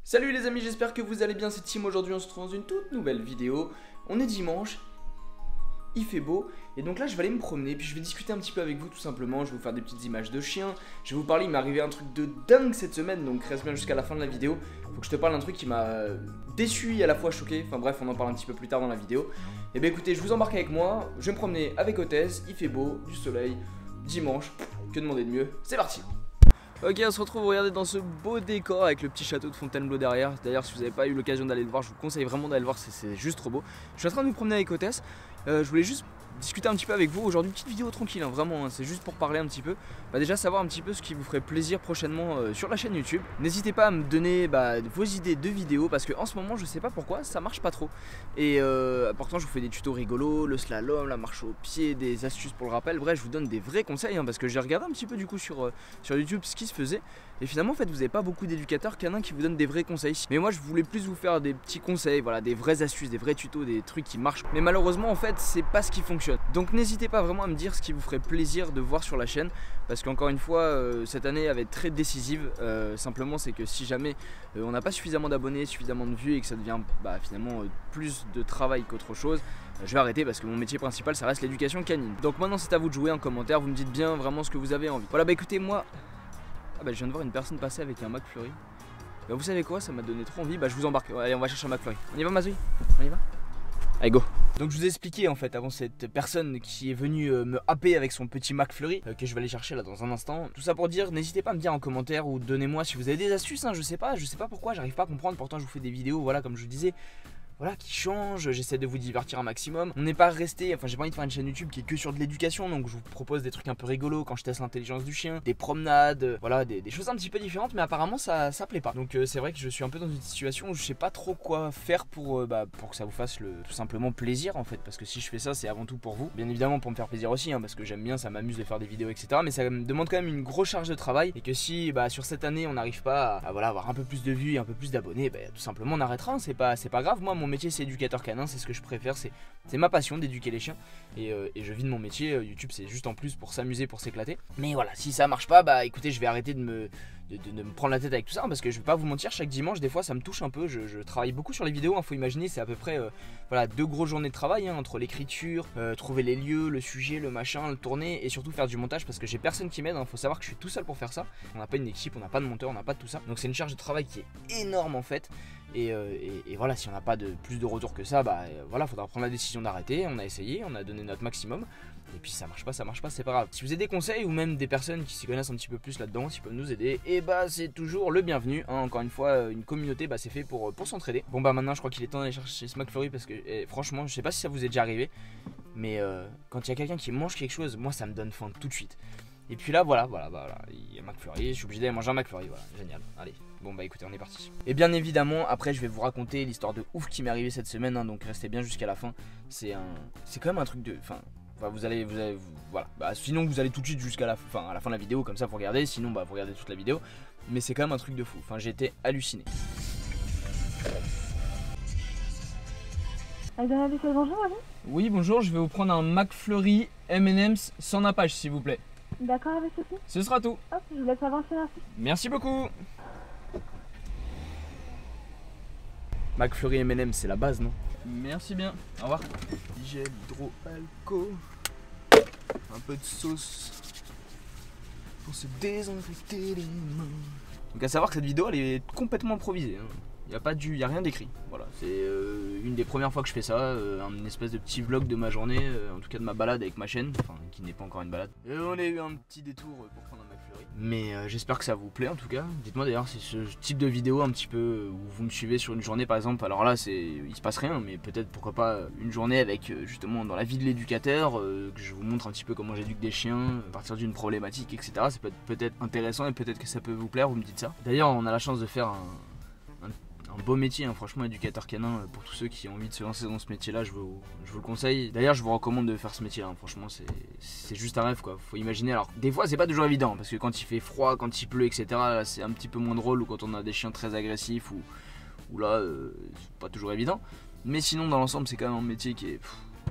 Salut les amis, j'espère que vous allez bien, c'est Tim. Aujourd'hui on se retrouve dans une toute nouvelle vidéo. On est dimanche, il fait beau, et donc là je vais aller me promener, puis je vais discuter un petit peu avec vous tout simplement. Je vais vous faire des petites images de chiens, je vais vous parler, il m'est arrivé un truc de dingue cette semaine, donc reste bien jusqu'à la fin de la vidéo. Faut que je te parle d'un truc qui m'a déçu et à la fois choqué, enfin bref on en parle un petit peu plus tard dans la vidéo. Et bien écoutez, je vous embarque avec moi, je vais me promener avec Hôtesse, il fait beau, du soleil, dimanche, que demander de mieux, c'est parti. Ok, on se retrouve, regardez, dans ce beau décor avec le petit château de Fontainebleau derrière. D'ailleurs, si vous n'avez pas eu l'occasion d'aller le voir, je vous conseille vraiment d'aller le voir, c'est juste trop beau. Je suis en train de me promener avec Hôtesse. Je voulais juste discuter un petit peu avec vous aujourd'hui, petite vidéo tranquille, hein, vraiment, hein, c'est juste pour parler un petit peu. Déjà savoir un petit peu ce qui vous ferait plaisir prochainement sur la chaîne YouTube. N'hésitez pas à me donner vos idées de vidéos parce que en ce moment je sais pas pourquoi ça marche pas trop. Et pourtant je vous fais des tutos rigolos, le slalom, la marche au pied, des astuces pour le rappel. Bref, je vous donne des vrais conseils hein, parce que j'ai regardé un petit peu du coup sur YouTube ce qui se faisait. Et finalement en fait vous n'avez pas beaucoup d'éducateurs canins qui vous donnent des vrais conseils. Mais moi je voulais plus vous faire des petits conseils, voilà, des vraies astuces, des vrais tutos, des trucs qui marchent. Mais malheureusement en fait c'est pas ce qui fonctionne. Donc n'hésitez pas vraiment à me dire ce qui vous ferait plaisir de voir sur la chaîne. Parce qu'encore une fois cette année va être très décisive. Simplement c'est que si jamais on n'a pas suffisamment d'abonnés, suffisamment de vues et que ça devient finalement plus de travail qu'autre chose, je vais arrêter parce que mon métier principal ça reste l'éducation canine. Donc maintenant c'est à vous de jouer en commentaire, vous me dites bien vraiment ce que vous avez envie. Voilà écoutez moi... je viens de voir une personne passer avec un McFlurry. Vous savez quoi, ça m'a donné trop envie, je vous embarque. Allez, on va chercher un McFlurry. On y va Mazoui? On y va? Allez go. Donc je vous ai expliqué en fait avant cette personne qui est venue me happer avec son petit McFlurry que je vais aller chercher là dans un instant. Tout ça pour dire, n'hésitez pas à me dire en commentaire ou donnez-moi si vous avez des astuces, hein, je sais pas pourquoi, j'arrive pas à comprendre, pourtant je vous fais des vidéos, voilà, comme je vous disais. Voilà, qui change, j'essaie de vous divertir un maximum. On n'est pas resté, j'ai pas envie de faire une chaîne YouTube qui est que sur de l'éducation, donc je vous propose des trucs un peu rigolos quand je teste l'intelligence du chien, des promenades, voilà, des choses un petit peu différentes, mais apparemment ça plaît pas. Donc c'est vrai que je suis un peu dans une situation où je sais pas trop quoi faire pour que ça vous fasse tout simplement plaisir en fait, parce que si je fais ça c'est avant tout pour vous, bien évidemment pour me faire plaisir aussi, hein, parce que j'aime bien, ça m'amuse de faire des vidéos etc, mais ça me demande quand même une grosse charge de travail, et que si sur cette année on n'arrive pas à avoir un peu plus de vues et un peu plus d'abonnés, tout simplement on arrêtera, hein, c'est pas grave. Moi mon métier c'est éducateur canin, c'est ce que je préfère, c'est ma passion d'éduquer les chiens, et je vis de mon métier. YouTube c'est juste en plus pour s'amuser, pour s'éclater, mais voilà, si ça marche pas, écoutez, je vais arrêter de me prendre la tête avec tout ça, hein, parce que je vais pas vous mentir, chaque dimanche des fois ça me touche un peu, je travaille beaucoup sur les vidéos, hein, faut imaginer, c'est à peu près 2 grosses journées de travail, hein, entre l'écriture, trouver les lieux, le sujet, le machin, le tourner, et surtout faire du montage, parce que j'ai personne qui m'aide, hein. Faut savoir que je suis tout seul pour faire ça, on n'a pas une équipe, on n'a pas de monteur, on n'a pas de tout ça, donc c'est une charge de travail qui est énorme en fait. Et voilà, si on n'a pas plus de retour que ça, voilà, faudra prendre la décision d'arrêter. On a essayé, on a donné notre maximum, et puis ça marche pas, c'est pas grave. Si vous avez des conseils ou même des personnes qui s'y connaissent un petit peu plus là-dedans, qui peuvent nous aider, et c'est toujours le bienvenu, hein. Encore une fois, une communauté, c'est fait pour s'entraider. Bon maintenant je crois qu'il est temps d'aller chercher ce McFlurry, parce que franchement je sais pas si ça vous est déjà arrivé, mais quand il y a quelqu'un qui mange quelque chose, moi ça me donne faim tout de suite. Et puis là voilà, il y a McFlurry, je suis obligé d'aller manger un McFlurry, voilà, génial, allez. Bon écoutez, on est parti. Et bien évidemment, après je vais vous raconter l'histoire de ouf qui m'est arrivée cette semaine, hein, donc restez bien jusqu'à la fin. C'est quand même un truc de... vous allez voilà. Sinon vous allez tout de suite jusqu'à la fin, à la fin de la vidéo, comme ça vous regardez, sinon vous regardez toute la vidéo. Mais c'est quand même un truc de fou, j'ai été halluciné. Bonjour, allez. Oui bonjour, je vais vous prendre un McFlurry M&M's sans nappage s'il vous plaît. D'accord, avec ceci. Ce sera tout. Hop, je vous laisse avancer, merci. Merci beaucoup. McFlurry M&M, c'est la base, non? Merci bien, au revoir. Gel hydroalcool, un peu de sauce pour se désinfecter les mains. Donc à savoir que cette vidéo elle est complètement improvisée, hein. Y a rien d'écrit. Voilà, c'est une des premières fois que je fais ça, une espèce de petit vlog de ma journée, en tout cas de ma balade avec ma chaîne, qui n'est pas encore une balade. Et on a eu un petit détour pour prendre un McFlurry. Mais j'espère que ça vous plaît en tout cas. Dites-moi d'ailleurs si ce type de vidéo un petit peu où vous me suivez sur une journée par exemple, alors là il se passe rien, mais peut-être pourquoi pas une journée avec justement dans la vie de l'éducateur, que je vous montre un petit peu comment j'éduque des chiens, à partir d'une problématique, etc. Ça peut être peut-être intéressant et peut-être que ça peut vous plaire, vous me dites ça. D'ailleurs on a la chance de faire un beau métier, hein, franchement, éducateur canin, pour tous ceux qui ont envie de se lancer dans ce métier là, je vous le conseille. D'ailleurs je vous recommande de faire ce métier là, hein. Franchement c'est juste un rêve quoi, faut imaginer. Alors des fois c'est pas toujours évident, parce que quand il fait froid, quand il pleut etc, c'est un petit peu moins drôle, ou quand on a des chiens très agressifs, ou là c'est pas toujours évident, mais sinon dans l'ensemble c'est quand même un métier qui est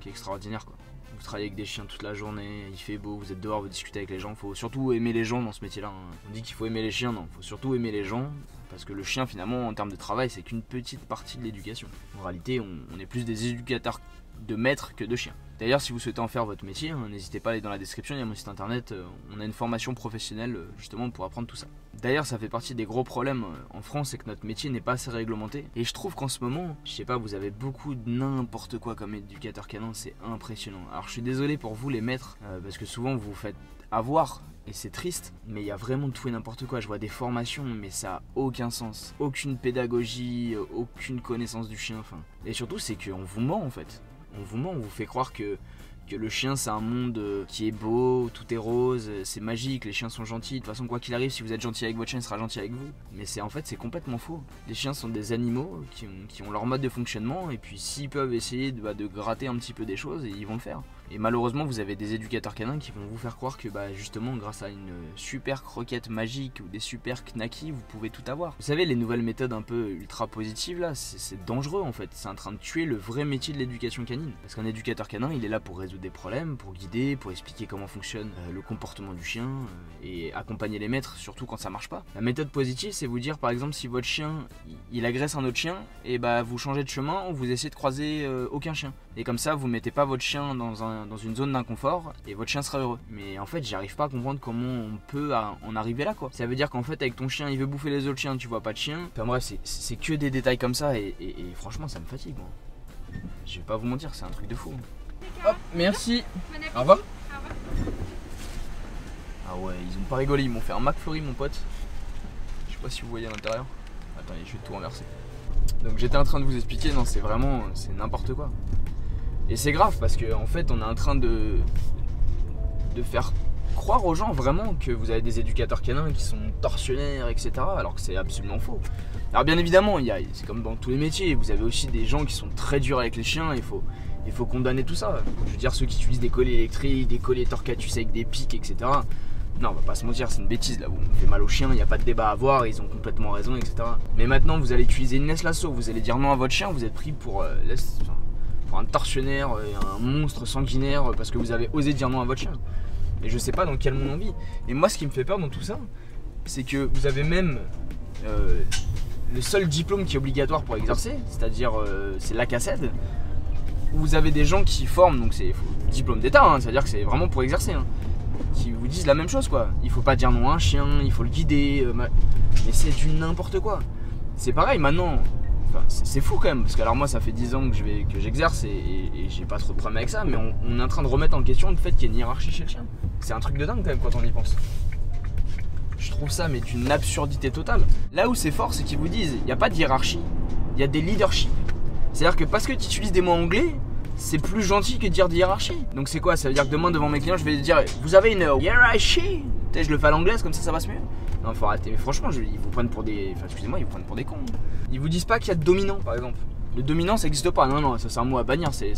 extraordinaire quoi. Vous travaillez avec des chiens toute la journée, il fait beau, vous êtes dehors, vous discutez avec les gens, faut surtout aimer les gens dans ce métier là, hein. On dit qu'il faut aimer les chiens, non, faut surtout aimer les gens, Parce que le chien finalement en termes de travail c'est qu'une petite partie de l'éducation. En réalité on est plus des éducateurs de maîtres que de chiens. D'ailleurs si vous souhaitez en faire votre métier, n'hésitez pas à aller dans la description, il y a mon site internet, on a une formation professionnelle justement pour apprendre tout ça. D'ailleurs ça fait partie des gros problèmes en France, c'est que notre métier n'est pas assez réglementé. Et je trouve qu'en ce moment, je sais pas, vous avez beaucoup de n'importe quoi comme éducateur canin, c'est impressionnant. Alors je suis désolé pour vous les maîtres, parce que souvent vous vous faites avoir. Et c'est triste, mais il y a vraiment de tout et n'importe quoi. Je vois des formations, mais ça a aucun sens. Aucune pédagogie, aucune connaissance du chien. Enfin. Et surtout, c'est qu'on vous ment en fait. On vous ment, on vous fait croire que le chien c'est un monde qui est beau, tout est rose, c'est magique, les chiens sont gentils. De toute façon, quoi qu'il arrive, si vous êtes gentil avec votre chien, il sera gentil avec vous. Mais en fait, c'est complètement faux. Les chiens sont des animaux qui ont leur mode de fonctionnement. Et puis s'ils peuvent essayer de gratter un petit peu des choses, ils vont le faire. Et malheureusement vous avez des éducateurs canins qui vont vous faire croire que justement grâce à une super croquette magique ou des super knackis vous pouvez tout avoir. Vous savez les nouvelles méthodes un peu ultra positives là, c'est dangereux en fait, c'est en train de tuer le vrai métier de l'éducation canine. Parce qu'un éducateur canin il est là pour résoudre des problèmes, pour guider, pour expliquer comment fonctionne le comportement du chien et accompagner les maîtres surtout quand ça marche pas. La méthode positive c'est vous dire par exemple si votre chien il agresse un autre chien et vous changez de chemin ou vous essayez de croiser aucun chien. Et comme ça vous mettez pas votre chien dans une zone d'inconfort et votre chien sera heureux. Mais en fait j'arrive pas à comprendre comment on peut en arriver là quoi. Ça veut dire qu'en fait avec ton chien il veut bouffer les autres chiens, tu vois pas de chien. Enfin bref c'est que des détails comme ça et franchement ça me fatigue moi. Je vais pas vous mentir, c'est un truc de fou. Hop, merci. Au revoir. Ah ouais, ils ont pas rigolé, ils m'ont fait un McFlurry mon pote. Je sais pas si vous voyez à l'intérieur. Attendez, je vais tout renverser. Donc j'étais en train de vous expliquer, non c'est n'importe quoi. Et c'est grave parce qu'en fait on est en train de faire croire aux gens vraiment que vous avez des éducateurs canins qui sont tortionnaires etc. alors que c'est absolument faux. Alors bien évidemment c'est comme dans tous les métiers, vous avez aussi des gens qui sont très durs avec les chiens, il faut condamner tout ça. Je veux dire ceux qui utilisent des collets électriques, des collets torcatus avec des pics etc. Non on va pas se mentir, c'est une bêtise là, vous fait mal aux chiens, il n'y a pas de débat à avoir, ils ont complètement raison etc. Mais maintenant vous allez utiliser une laisse lasso, vous allez dire non à votre chien, vous êtes pris pour un tortionnaire, un monstre sanguinaire parce que vous avez osé dire non à votre chien. Et je sais pas dans quel monde on vit. Et moi ce qui me fait peur dans tout ça, c'est que vous avez même le seul diplôme qui est obligatoire pour exercer, c'est-à-dire c'est l'ACACED, où vous avez des gens qui forment, donc c'est diplôme d'état, c'est-à-dire que c'est vraiment pour exercer, qui vous disent la même chose quoi. Il faut pas dire non à un chien, il faut le guider, mais c'est du n'importe quoi. C'est pareil maintenant. Enfin, c'est fou quand même, parce que alors moi ça fait 10 ans que j'exerce et j'ai pas trop de problème avec ça, mais on est en train de remettre en question le fait qu'il y ait une hiérarchie chez le chien. C'est un truc de dingue quand même quand on y pense. Je trouve ça mais d'une absurdité totale. Là où c'est fort c'est qu'ils vous disent, il n'y a pas de hiérarchie, il y a des leaderships. C'est-à-dire que parce que tu utilises des mots anglais, c'est plus gentil que de dire de hiérarchie. Donc c'est quoi? Ça veut dire que demain devant mes clients je vais dire, vous avez une hiérarchie. Je le fais à l'anglaise comme ça passe mieux. Non faut arrêter, mais franchement ils vous prennent pour des... Enfin excusez-moi, ils vous prennent pour des cons. Ils vous disent pas qu'il y a de dominant par exemple. Le dominant ça existe pas, non ça c'est un mot à bannir, c'est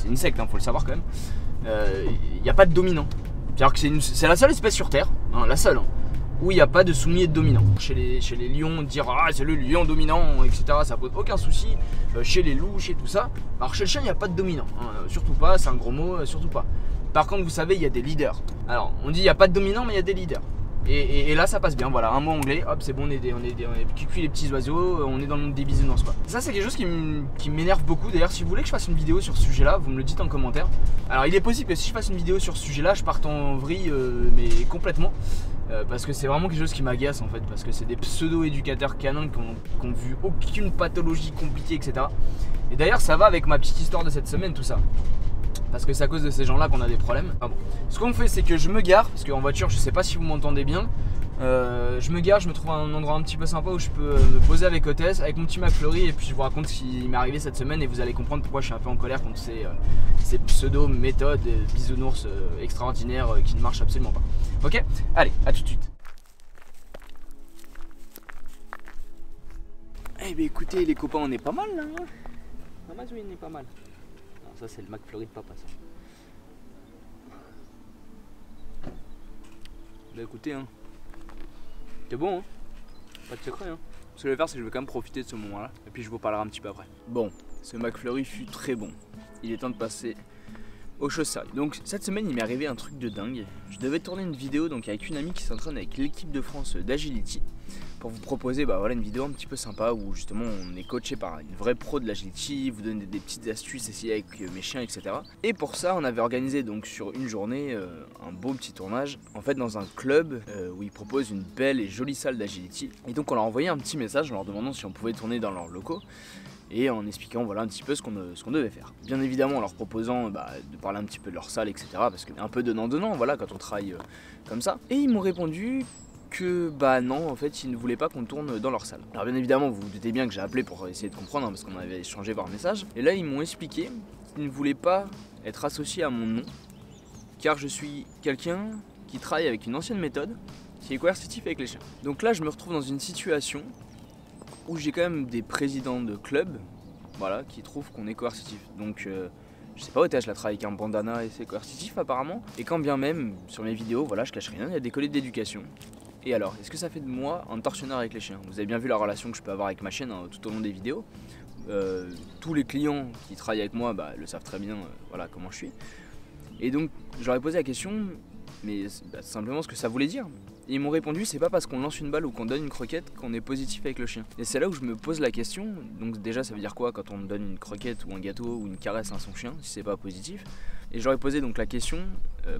une secte, faut le savoir quand même. Il n'y a pas de dominant. C'est-à-dire que c'est la seule espèce sur Terre, la seule, où il n'y a pas de soumis et de dominant. Chez les lions, dire ah c'est le lion dominant, etc. ça pose aucun souci. Chez les loups, chez tout ça. Alors chez le chien il n'y a pas de dominant, surtout pas, c'est un gros mot, surtout pas. Par contre vous savez il y a des leaders. Alors on dit il n'y a pas de dominant mais il y a des leaders. Et là ça passe bien, voilà, un mot anglais, hop c'est bon, on est cuit les petits oiseaux, on est dans le monde des bisounours quoi. Ça c'est quelque chose qui m'énerve beaucoup, d'ailleurs si vous voulez que je fasse une vidéo sur ce sujet là, vous me le dites en commentaire. Alors il est possible que si je fasse une vidéo sur ce sujet là, je parte en vrille mais complètement. Parce que c'est vraiment quelque chose qui m'agace en fait, parce que c'est des pseudo-éducateurs canins qui ont vu aucune pathologie compliquée etc. Et d'ailleurs ça va avec ma petite histoire de cette semaine tout ça. Parce que c'est à cause de ces gens là qu'on a des problèmes. Ah bon. Ce qu'on fait c'est que je me gare, parce qu'en voiture je sais pas si vous m'entendez bien. Je me gare, je me trouve un endroit un petit peu sympa où je peux me poser avec hôtesse, avec mon petit McFlurry, et puis je vous raconte ce qui m'est arrivé cette semaine et vous allez comprendre pourquoi je suis un peu en colère contre ces pseudo méthodes bisounours extraordinaires qui ne marchent absolument pas. Ok, allez, à tout de suite. Eh bien écoutez les copains, on est pas mal là, oui on est pas mal. Non, ça c'est le McFlurry de papa ça. Bah écoutez c'est bon pas de secret Ce que je vais faire c'est que je vais quand même profiter de ce moment là et puis je vous parlerai un petit peu après. Bon, ce McFlurry fut très bon. Il est temps de passer aux choses sérieuses. Donc cette semaine il m'est arrivé un truc de dingue. Je devais tourner une vidéo donc avec une amie qui s'entraîne avec l'équipe de France d'Agility pour vous proposer une vidéo un petit peu sympa où justement on est coaché par une vraie pro de l'Agility, vous donner des petites astuces, essayer avec mes chiens, etc. Et pour ça on avait organisé donc sur une journée un beau petit tournage en fait dans un club où ils proposent une belle et jolie salle d'Agility. Et donc on leur a envoyé un petit message en leur demandant si on pouvait tourner dans leurs locaux et en expliquant un petit peu ce qu'on devait faire. Bien évidemment en leur proposant de parler un petit peu de leur salle, etc. Parce que un peu donnant-donnant quand on travaille comme ça. Et ils m'ont répondu que non, en fait ils ne voulaient pas qu'on tourne dans leur salle. Alors bien évidemment vous vous doutez bien que j'ai appelé pour essayer de comprendre parce qu'on avait échangé par message. Et là ils m'ont expliqué qu'ils ne voulaient pas être associés à mon nom car je suis quelqu'un qui travaille avec une ancienne méthode qui est coercitif avec les chiens. Donc là je me retrouve dans une situation où j'ai quand même des présidents de clubs qui trouvent qu'on est coercitif. Donc je sais pas, OTH la travaille avec un bandana et c'est coercitif apparemment. Et quand bien même sur mes vidéos, je cache rien, il y a des collègues d'éducation. Et alors, est-ce que ça fait de moi un tortionnaire avec les chiens? Vous avez bien vu la relation que je peux avoir avec ma chienne tout au long des vidéos. Tous les clients qui travaillent avec moi le savent très bien comment je suis. Et donc je leur ai posé la question, mais simplement ce que ça voulait dire. Et ils m'ont répondu, c'est pas parce qu'on lance une balle ou qu'on donne une croquette qu'on est positif avec le chien. Et c'est là où je me pose la question, donc déjà ça veut dire quoi quand on donne une croquette ou un gâteau ou une caresse à son chien, si c'est pas positif. Et je leur ai posé donc la question,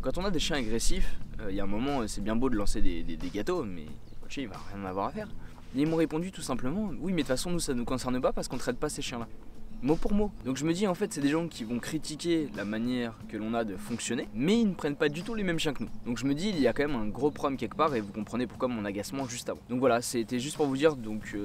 quand on a des chiens agressifs, il y a un moment c'est bien beau de lancer des gâteaux, mais votre chien il va rien avoir à faire. Et ils m'ont répondu tout simplement, oui mais de toute façon nous ça nous concerne pas parce qu'on traite pas ces chiens là. Mot pour mot. Donc je me dis en fait c'est des gens qui vont critiquer la manière que l'on a de fonctionner, mais ils ne prennent pas du tout les mêmes chiens que nous. Donc je me dis il y a quand même un gros problème quelque part et vous comprenez pourquoi mon agacement juste avant. Donc voilà, c'était juste pour vous dire, donc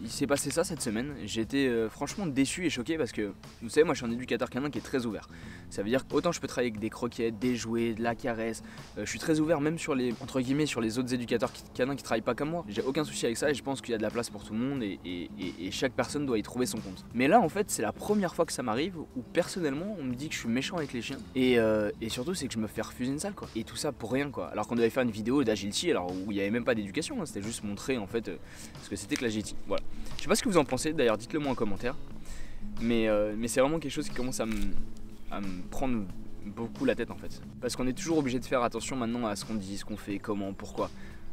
il s'est passé ça cette semaine. J'ai été franchement déçu et choqué parce que vous savez moi je suis un éducateur canin qui est très ouvert. Ça veut dire qu'autant je peux travailler avec des croquettes, des jouets, de la caresse, je suis très ouvert même sur les entre guillemets sur les autres éducateurs canins qui travaillent pas comme moi. J'ai aucun souci avec ça et je pense qu'il y a de la place pour tout le monde et chaque personne doit y trouver son compte. Mais là en fait c'est la première fois que ça m'arrive où personnellement on me dit que je suis méchant avec les chiens et surtout c'est que je me fais refuser une salle et tout ça pour rien alors qu'on devait faire une vidéo d'agility où il n'y avait même pas d'éducation, c'était juste montrer en fait ce que c'était que l'agility. Voilà. Je sais pas ce que vous en pensez d'ailleurs, dites-le moi en commentaire mais c'est vraiment quelque chose qui commence à me prendre beaucoup la tête en fait parce qu'on est toujours obligé de faire attention maintenant à ce qu'on dit, ce qu'on fait, comment, pourquoi,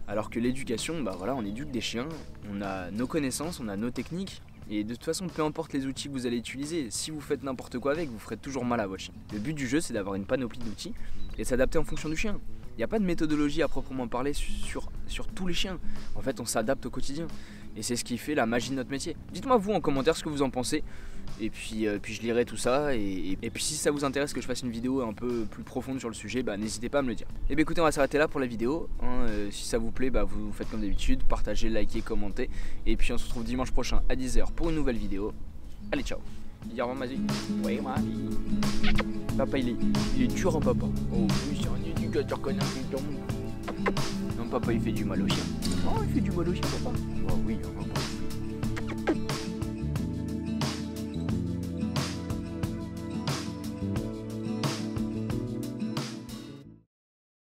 alors que l'éducation on éduque des chiens, on a nos connaissances, on a nos techniques. Et de toute façon, peu importe les outils que vous allez utiliser, si vous faites n'importe quoi avec, vous ferez toujours mal à votre chien. Le but du jeu, c'est d'avoir une panoplie d'outils et de s'adapter en fonction du chien. Il n'y a pas de méthodologie à proprement parler sur tous les chiens. En fait, on s'adapte au quotidien. Et c'est ce qui fait la magie de notre métier. Dites-moi vous en commentaire ce que vous en pensez. Et puis je lirai tout ça. Et puis si ça vous intéresse que je fasse une vidéo un peu plus profonde sur le sujet, n'hésitez pas à me le dire. Et bien écoutez, on va s'arrêter là pour la vidéo. Si ça vous plaît, vous faites comme d'habitude. Partagez, likez, commentez. Et puis on se retrouve dimanche prochain à 10h pour une nouvelle vidéo. Allez, ciao. Dis au revoir, Mazie. Ouais, Mazie. Papa, il est dur en papa. Oh oui, c'est un éducateur canard qui tombe. Non, papa, il fait du mal au chien. Oh, il fait du mal au chien, papa. Oh oui,